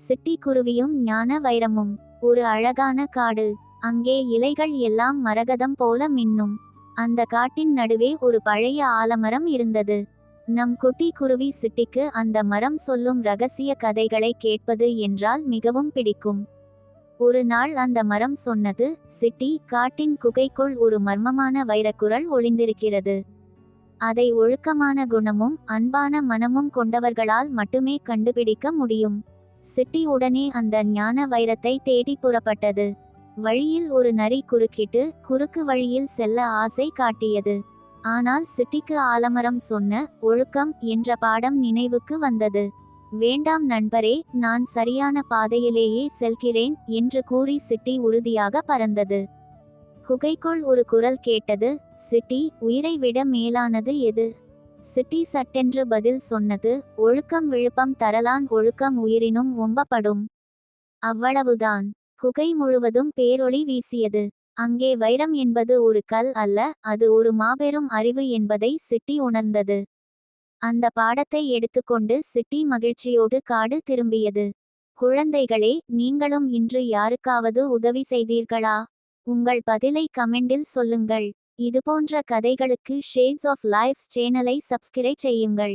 சிட்டிக்குருவியும் ஞான வைரமும். ஒரு அழகான காடு. அங்கே இலைகள் எல்லாம் மரகதம் போல மின்னும். அந்த காட்டின் நடுவே ஒரு பழைய ஆலமரம் இருந்தது. நம் குட்டி குருவி சிட்டிக்கு அந்த மரம் சொல்லும் ரகசிய கதைகளை கேட்பது என்றால் மிகவும் பிடிக்கும். ஒரு நாள் அந்த மரம் சொன்னது, சிட்டி, காட்டின் குகைக்குள் ஒரு மர்மமான வைரக்குரல் ஒளிந்திருக்கிறது. அதை ஒழுக்கமான குணமும் அன்பான மனமும் கொண்டவர்களால் மட்டுமே கண்டுபிடிக்க முடியும். சிட்டி உடனே அந்த ஞான வைரத்தை தேடி புறப்பட்டது. வழியில் ஒரு நரி குறுக்கிட்டு குறுக்கு வழியில் செல்ல ஆசை காட்டியது. ஆனால் சிட்டிக்கு ஆலமரம் சொன்ன ஒழுக்கம் என்ற பாடம் நினைவுக்கு வந்தது. வேண்டாம் நண்பரே, நான் சரியான பாதையிலேயே செல்கிறேன் என்று கூறி சிட்டி உறுதியாக பறந்தது. குகைக்குள் ஒரு குரல் கேட்டது, சிட்டி, உயிரை விட மேலானது எது? சிட்டி சட்டென்று பதில் சொன்னது, ஒழுக்கம் விழுப்பம் தரலான் ஒழுக்கம் உயிரினும் ஒம்பப்படும். அவ்வளவுதான். குகை முழுவதும் பேரொளி வீசியது. அங்கே வைரம் என்பது ஒரு கல் அல்ல, அது ஒரு மாபெரும் அறிவு என்பதை சிட்டி உணர்ந்தது. அந்த பாடத்தை எடுத்துக்கொண்டு சிட்டி மகிழ்ச்சியோடு காடு திரும்பியது. குழந்தைகளே, நீங்களும் இன்று யாருக்காவது உதவி செய்தீர்களா? உங்கள் பதிலை கமெண்டில் சொல்லுங்கள். இதுபோன்ற கதைகளுக்கு ஷேட்ஸ் ஆஃப் லைஃப்ஸ் சேனலை சப்ஸ்கிரைப் செய்யுங்கள்.